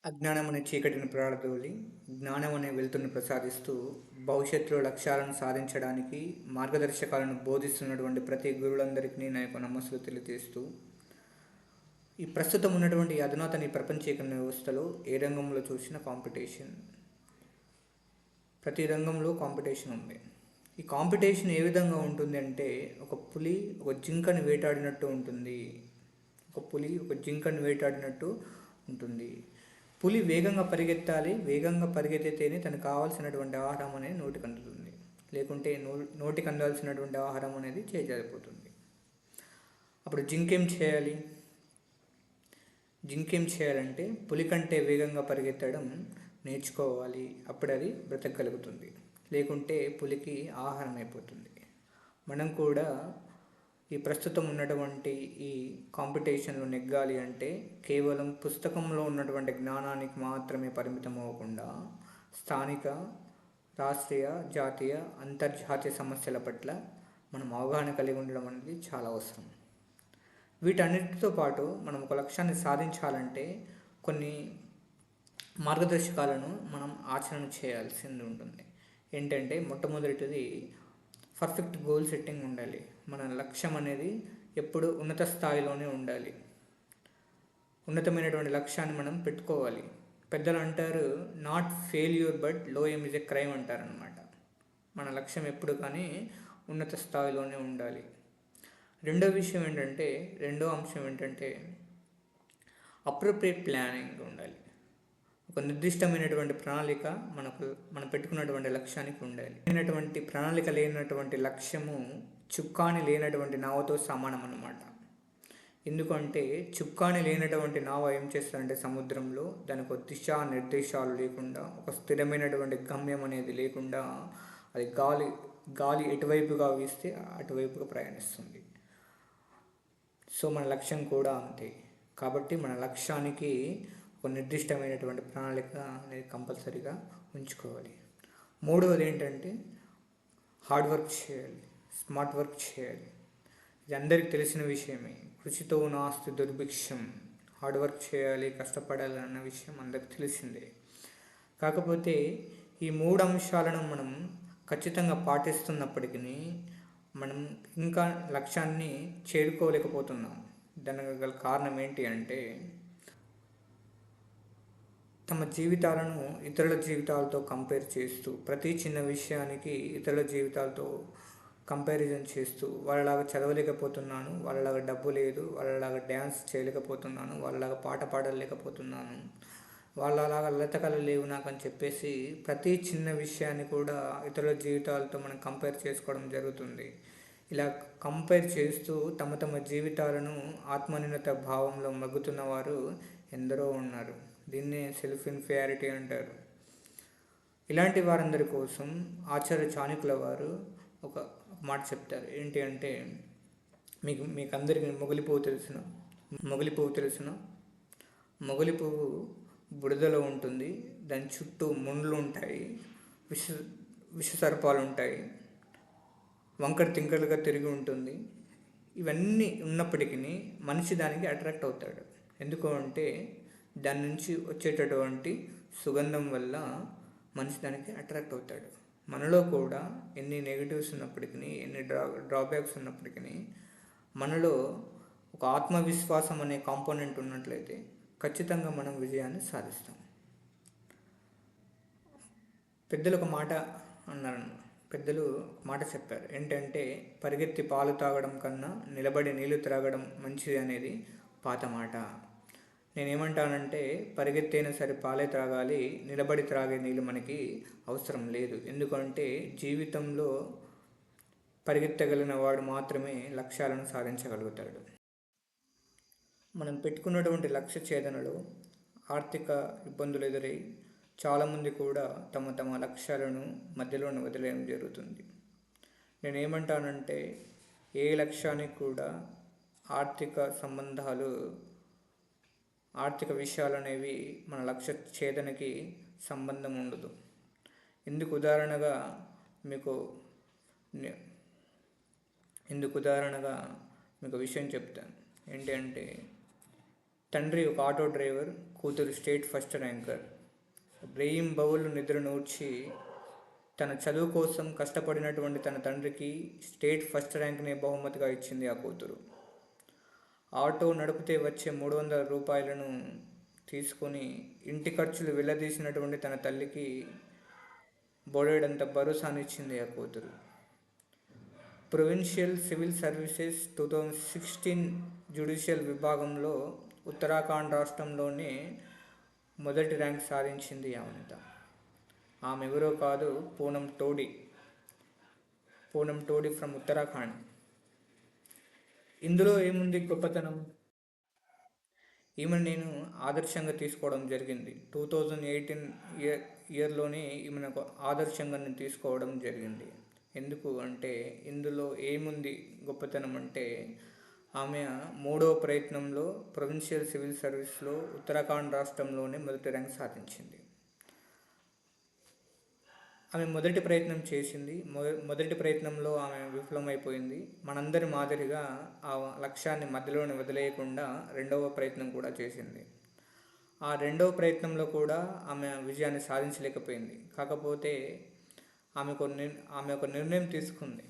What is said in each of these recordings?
అజ్ఞానం అనే చీకటిని ప్రారదోలి జ్ఞానం అనే వెలుతురుని ప్రసాదిస్తూ భవిష్యత్తులో లక్ష్యాలను సాధించడానికి మార్గదర్శకాలను బోధిస్తున్నటువంటి ప్రతి గురువులందరికీ నా యొక్క నమస్సులు తెలియజేస్తూ ఈ ప్రస్తుతం ఉన్నటువంటి అధునాతన ఈ ప్రపంచీకరణ వ్యవస్థలో ఏ రంగంలో చూసినా కాంపిటీషన్, ప్రతి రంగంలో కాంపిటీషన్ ఉంది. ఈ కాంపిటీషన్ ఏ విధంగా ఉంటుంది అంటే ఒక పులి ఒక జింకను వేటాడినట్టు ఉంటుంది. ఒక పులి ఒక జింకను వేటాడినట్టు ఉంటుంది. పులి వేగంగా పరిగెత్తాలి, వేగంగా పరిగెత్తితేనే తనకు కావాల్సినటువంటి ఆహారం అనేది నోటికి అందుతుంది, లేకుంటే నోటికి అందాల్సినటువంటి ఆహారం అనేది చేజారిపోతుంది. అప్పుడు జింకేం చేయాలంటే పులి కంటే వేగంగా పరిగెత్తడం నేర్చుకోవాలి. అప్పుడు అది బ్రతకగలుగుతుంది, లేకుంటే పులికి ఆహారం అయిపోతుంది. మనం కూడా ఈ ప్రస్తుతం ఉన్నటువంటి ఈ కాంపిటీషన్లో నెగ్గాలి అంటే కేవలం పుస్తకంలో ఉన్నటువంటి జ్ఞానానికి మాత్రమే పరిమితం అవ్వకుండా స్థానిక, రాష్ట్రీయ, జాతీయ, అంతర్జాతీయ సమస్యల పట్ల మనం అవగాహన కలిగి ఉండడం అనేది చాలా అవసరం. వీటన్నిటితో పాటు మనం ఒక లక్ష్యాన్ని సాధించాలంటే కొన్ని మార్గదర్శకాలను మనం ఆచరణ చేయాల్సింది ఉంటుంది. ఏంటంటే మొట్టమొదటిది పర్ఫెక్ట్ గోల్ సెట్టింగ్ ఉండాలి. మన లక్ష్యం అనేది ఎప్పుడు ఉన్నత స్థాయిలోనే ఉండాలి. ఉన్నతమైనటువంటి లక్ష్యాన్ని మనం పెట్టుకోవాలి. పెద్దలు అంటారు, నాట్ ఫెయిల్యూర్ బట్ లో ఎయిమ్ ఇస్ ఎ క్రైమ్ అంటారనమాట. మన లక్ష్యం ఎప్పుడు కానీ ఉన్నత స్థాయిలోనే ఉండాలి. రెండో అంశం ఏంటంటే అప్రోప్రియేట్ ప్లానింగ్ ఉండాలి. ఒక నిర్దిష్టమైనటువంటి ప్రణాళిక మనం పెట్టుకున్నటువంటి లక్ష్యానికి ఉండాలి. ప్రణాళిక లేనటువంటి లక్ష్యము చుక్కాని లేనటువంటి నావతో సమానం అన్నమాట. ఎందుకంటే చుక్కాని లేనటువంటి నావ ఏం చేస్తుందంటే సముద్రంలో దానికి ఒక దిశా నిర్దేశాలు లేకుండా, ఒక స్థిరమైనటువంటి గమ్యం అనేది లేకుండా అది గాలి ఎటువైపుగా వీస్తే అటువైపుగా ప్రయాణిస్తుంది. సో మన లక్ష్యం కూడా అంతే. కాబట్టి మన లక్ష్యానికి ఒక నిర్దిష్టమైనటువంటి ప్రణాళిక అనేది కంపల్సరీగా ఉంచుకోవాలి. మూడవది ఏంటంటే హార్డ్ వర్క్ చేయాలి, స్మార్ట్ వర్క్ చేయాలి. ఇది అందరికీ తెలిసిన విషయమే. కృషితో నాస్తి దుర్భిక్షం. హార్డ్ వర్క్ చేయాలి, కష్టపడాలి అన్న విషయం అందరికి తెలిసిందే. కాకపోతే ఈ మూడు అంశాలను మనం ఖచ్చితంగా పాటిస్తున్నప్పటికీ మనం ఇంకా లక్ష్యాన్ని చేరుకోలేకపోతున్నాం. దానికి గల కారణం ఏంటి అంటే తమ జీవితాలను ఇతరుల జీవితాలతో కంపేర్ చేస్తూ, ప్రతి చిన్న విషయానికి ఇతరుల జీవితాలతో కంపారిజన్ చేస్తూ, వాళ్ళలాగా చదవలేకపోతున్నాను, వాళ్ళలాగా డబ్బు లేదు, వాళ్ళలాగా డ్యాన్స్ చేయలేకపోతున్నాను, వాళ్ళలాగా పాట పాడలేకపోతున్నాను, వాళ్ళలాగా లలితకళలు లేవు నాకు అని చెప్పేసి ప్రతి చిన్న విషయాన్ని కూడా ఇతరుల జీవితాలతో మనం కంపేర్ చేసుకోవడం జరుగుతుంది. ఇలా కంపేర్ చేస్తూ తమ జీవితాలను ఆత్మన్యూనత భావంలో మగ్గుతున్న వారు ఎందరో ఉన్నారు. దీన్నే సెల్ఫ్ ఇన్ఫీరియారిటీ అంటారు. ఇలాంటి వారందరి కోసం ఆచార్య చాణక్యుల వారు ఒక మాట చెప్తారు. ఏంటి అంటే మీకు అందరికీ మొగలి పువ్వు తెలుసును. మొగలి పువ్వు బురదలో ఉంటుంది, దాని చుట్టూ ముండ్లు ఉంటాయి, విషసర్పాలు ఉంటాయి, వంకర తింకలుగా తిరిగి ఉంటుంది. ఇవన్నీ ఉన్నప్పటికీ మనిషి దానికి అట్రాక్ట్ అవుతాడు. ఎందుకు అంటే దాని నుంచి వచ్చేటటువంటి సుగంధం వల్ల మనిషి దానికి అట్రాక్ట్ అవుతాడు. మనలో కూడా ఎన్ని నెగిటివ్స్ ఉన్నప్పటికీ, ఎన్ని డ్రాబ్యాక్స్ ఉన్నప్పటికీ మనలో ఒక ఆత్మవిశ్వాసం అనే కాంపోనెంట్ ఉన్నట్లయితే ఖచ్చితంగా మనం విజయాన్ని సాధిస్తాం. పెద్దలు ఒక మాట అన్నారు, పెద్దలు మాట చెప్పారు. ఏంటంటే పరిగెత్తి పాలు తాగడం కన్నా నిలబడి నీళ్లు త్రాగడం మంచిది అనేది పాత మాట. నేనేమంటానంటే పరిగెత్తైనా సరే పాలే త్రాగాలి, నిలబడి త్రాగే నీళ్ళు మనకి అవసరం లేదు. ఎందుకంటే జీవితంలో పరిగెత్తగలిగిన వాడు మాత్రమే లక్ష్యాలను సాధించగలుగుతాడు. మనం పెట్టుకున్నటువంటి లక్ష్య ఛేదనలో ఆర్థిక ఇబ్బందులు ఎదురై చాలామంది కూడా తమ లక్ష్యాలను మధ్యలోనే వదిలేయడం జరుగుతుంది. నేనేమంటానంటే ఏ లక్ష్యానికి కూడా ఆర్థిక విషయాలు అనేవి మన లక్ష్య ఛేదనకి సంబంధం ఉండదు. ఇందుకు ఉదాహరణగా మీకు విషయం చెప్తాను. ఏంటి అంటే తండ్రి ఒక ఆటో డ్రైవర్, కూతురు స్టేట్ ఫస్ట్ ర్యాంకర్. బవులు నిద్ర నూర్చి తన చదువు కోసం కష్టపడినటువంటి తన తండ్రికి స్టేట్ ఫస్ట్ ర్యాంక్ని బహుమతిగా ఇచ్చింది ఆ కూతురు. ఆటో నడిపితే వచ్చే 300 రూపాయలను తీసుకొని ఇంటి ఖర్చులు వెళ్ళదీసినటువంటి తన తల్లికి బోలెడంత భరోసానిచ్చింది ఆ కూతురు. ప్రొవిన్షియల్ సివిల్ సర్వీసెస్ 2016 జ్యుడిషియల్ విభాగంలో ఉత్తరాఖండ్ రాష్ట్రంలోనే మొదటి ర్యాంక్ సాధించింది ఆ వనిత. ఆమె ఎవరో కాదు, పూనం టోడీ ఫ్రమ్ ఉత్తరాఖండ్. ఇందులో ఏముంది గొప్పతనం? ఈమెను నేను ఆదర్శంగా తీసుకోవడం జరిగింది. 2018 ఇయర్లోనే ఈమెను ఆదర్శంగా నేను తీసుకోవడం జరిగింది. ఎందుకు అంటే ఇందులో ఏముంది గొప్పతనం అంటే, ఆమె 3వ ప్రయత్నంలో ప్రొవిన్షియల్ సివిల్ సర్వీస్లో ఉత్తరాఖండ్ రాష్ట్రంలోనే మొదటి ర్యాంక్ సాధించింది. ఆమె మొదటి ప్రయత్నం చేసింది. మొదటి ప్రయత్నంలో ఆమె విఫలమైపోయింది. మనందరి మాదిరిగా ఆ లక్ష్యాన్ని మధ్యలోనే వదిలేయకుండా 2వ ప్రయత్నం కూడా చేసింది. ఆ 2వ ప్రయత్నంలో కూడా ఆమె విజయాన్ని సాధించలేకపోయింది. కాకపోతే ఆమె ఒక నిర్ణయం తీసుకుంది.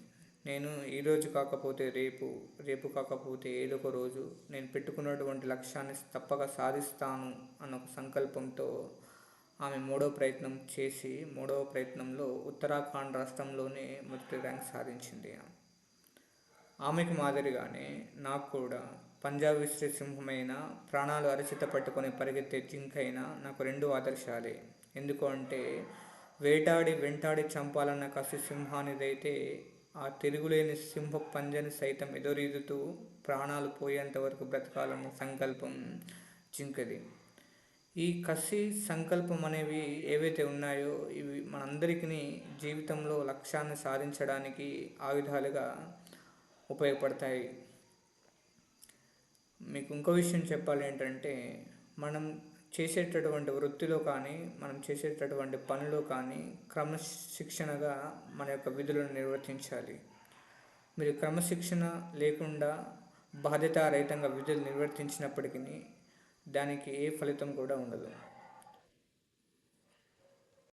నేను ఈరోజు కాకపోతే రేపు కాకపోతే ఏదో ఒక రోజు నేను పెట్టుకున్నటువంటి లక్ష్యాన్ని తప్పక సాధిస్తాను అన్న ఒక సంకల్పంతో ఆమె 3వ ప్రయత్నం చేసి 3వ ప్రయత్నంలో ఉత్తరాఖండ్ రాష్ట్రంలోనే మొదటి ర్యాంక్ సాధించింది. ఆమెకు మాదిరిగానే నాకు కూడా పంజాబ్ విసిరే సింహమైన, ప్రాణాలు అరచిత పట్టుకొని పరిగెత్తే జింకైనా నాకు 2 ఆదర్శాలే. ఎందుకు అంటే, వెంటాడి చంపాలన్న కసి సింహానిదైతే ఆ తిరుగులేని సింహ పంజని సైతం ఎదురీదుతూ ప్రాణాలు పోయేంత వరకు బ్రతకాలన్న సంకల్పం జింకది. ఈ కసి, సంకల్పం అనేవి ఏవైతే ఉన్నాయో ఇవి మనందరికీ జీవితంలో లక్ష్యాన్ని సాధించడానికి ఆయుధాలుగా ఉపయోగపడతాయి. మీకు ఇంకో విషయం చెప్పాలి ఏంటంటే, మనం చేసేటటువంటి వృత్తిలో కానీ, మనం చేసేటటువంటి పనిలో కానీ క్రమశిక్షణగా మన యొక్క విధులను నిర్వర్తించాలి. మీరు క్రమశిక్షణ లేకుండా బాధ్యతారహితంగా విధులు నిర్వర్తించినప్పటికీ దానికి ఏ ఫలితం కూడా ఉండదు.